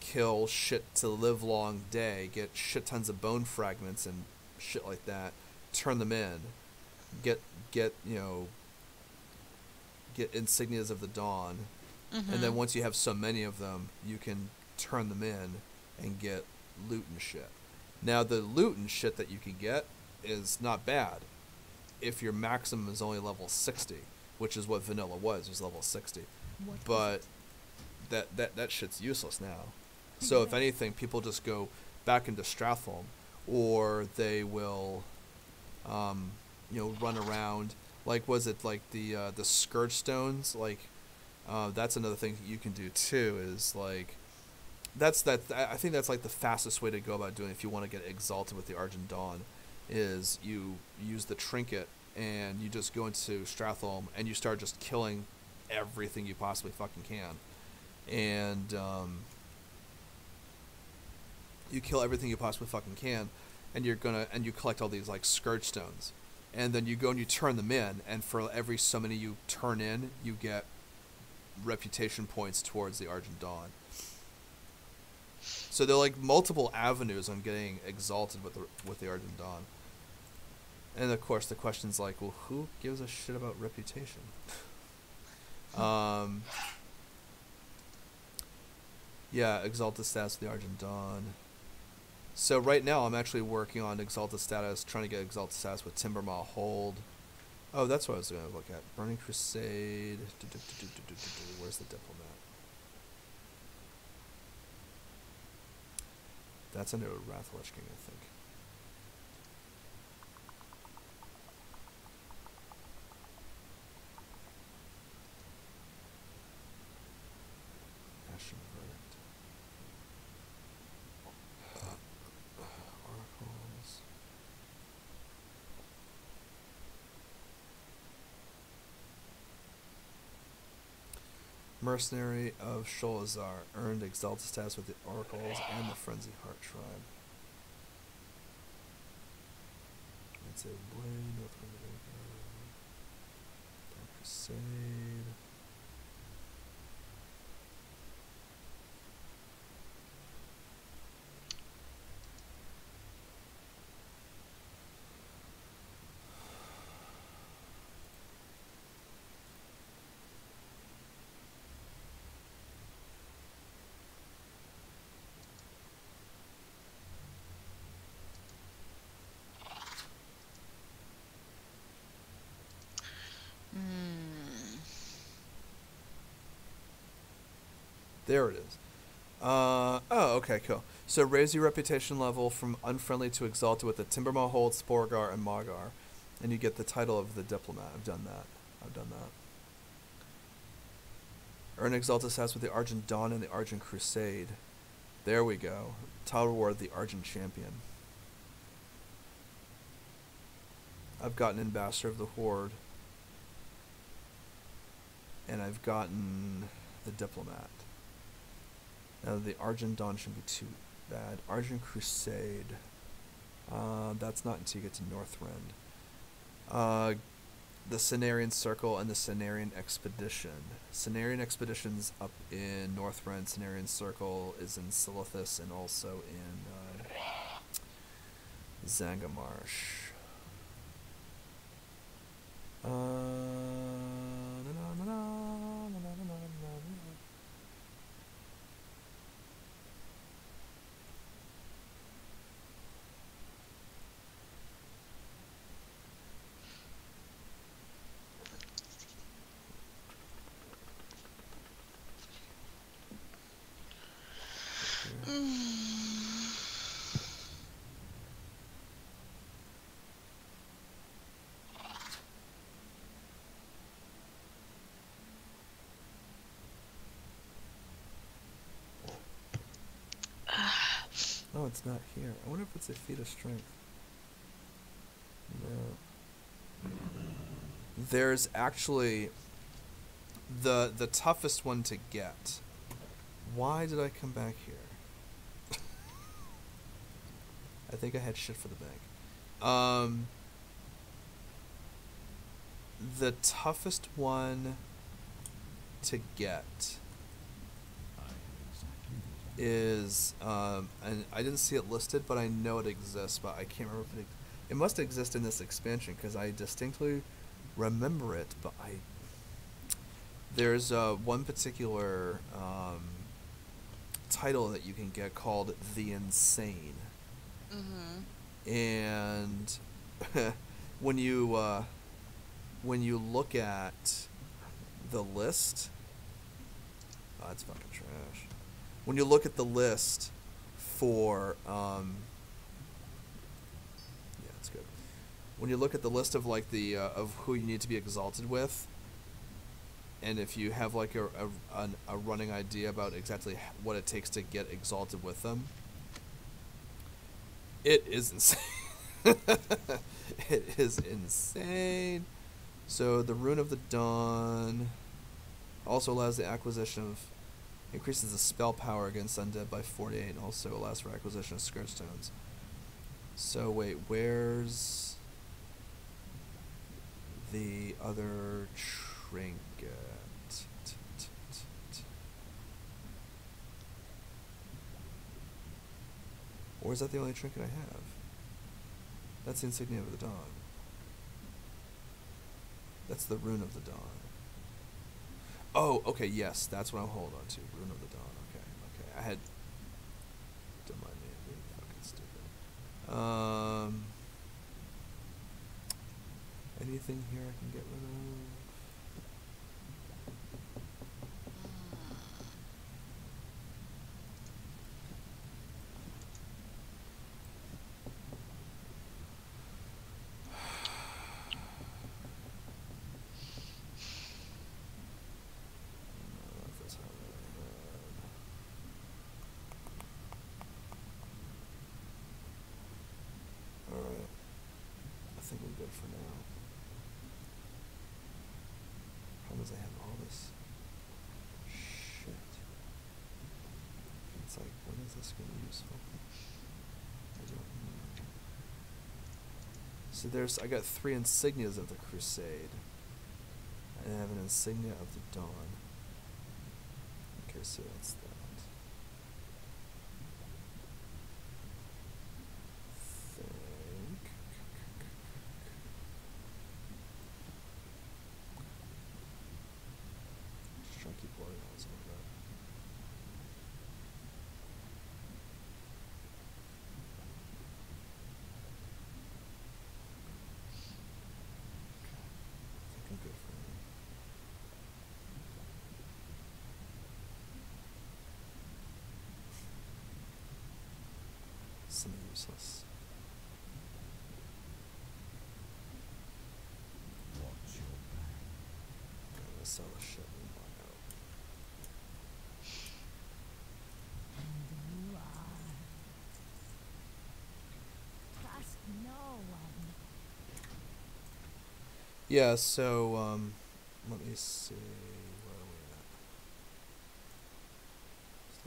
Speaker 2: kill shit to the live long day, get shit tons of bone fragments and shit like that, turn them in, get insignias of the dawn, and then once you have so many of them, you can turn them in and get loot and shit. Now the loot and shit that you can get is not bad if your maximum is only level 60, which is what vanilla was level 60.
Speaker 1: What
Speaker 2: But that shit's useless now. So if anything, people just go back into Stratholme, or they will, run around. Like, was it like the Scourge Stones? Like, that's another thing that you can do too. Is like, I think that's like the fastest way to go about doing it if you want to get exalted with the Argent Dawn, is you use the trinket and you just go into Stratholme and you start just killing everything you possibly fucking can, and you kill everything you possibly fucking can, and you collect all these like Scourge Stones, and then you go and you turn them in, and for every so many you turn in, you get reputation points towards the Argent Dawn. So there are like multiple avenues on getting exalted with the Argent Dawn. And of course the question's like, well, who gives a shit about reputation? Yeah, exalted status of the Argent Dawn. So right now I'm actually working on exalted status, trying to get exalted status with Timbermaw Hold. Oh, that's what I was going to look at. Burning Crusade. Where's the diplomat? That's under Wrathwatch King, I think. Ashen Verdict. Oracles. Mercenary of Sholazar earned exalted status with the Oracles and the Frenzy Heart Tribe. It's a blade, Northwind Dark Crusade. There it is. Oh, okay, cool. So raise your reputation level from unfriendly to exalted with the Timbermahold, Sporgar, and Magar. And you get the title of the diplomat. I've done that. Earn exalted status with the Argent Dawn and the Argent Crusade. There we go. Title reward, the Argent Champion. I've gotten Ambassador of the Horde. And I've gotten the Diplomat. Now the Argent Dawn shouldn't be too bad. Argent Crusade. That's not until you get to Northrend. The Cenarian Circle and the Cenarian Expedition. Cenarian Expedition's up in Northrend. Cenarian Circle is in Silithus and also in Zangamarsh. Oh, it's not here. I wonder if it's a feat of strength. No. There's actually the toughest one to get. Why did I come back here? I think I had shit for the bank. The toughest one to get is and I didn't see it listed, but I know it exists, but I can't remember if it must exist in this expansion because I distinctly remember it, but there's one particular title that you can get called the Insane. And when you look at the list, oh, that's fucking trash. When you look at the list for yeah, it's good. When you look at the list of like the of who you need to be exalted with, and if you have like a running idea about exactly what it takes to get exalted with them, it is insane. It is insane. So the Rune of the Dawn also allows the acquisition of, increases the spell power against undead by 48, and also allows for acquisition of Scourge Stones. So wait, where's the other trinket? Or is that the only trinket I have? That's the Insignia of the Dawn. That's the Rune of the Dawn. Oh, okay, yes, that's what I'm holding on to. Rune of the Dawn. Okay. I had. Don't mind me, I'm being fucking stupid. Anything here I can get rid of? Alright. I think we're good for now. Problem is I have all this shit. It's like, when is this going to be useful? I don't know. So I got 3 insignias of the Crusade. And I have an insignia of the Dawn. Okay, so that's that. Just trying to keep organized a little bit. I think I'm good for now. Useless.
Speaker 6: Watch your back.
Speaker 2: I'm gonna sell the shit we want out.
Speaker 7: And you are. Trust no one.
Speaker 2: Yeah, so, let me see.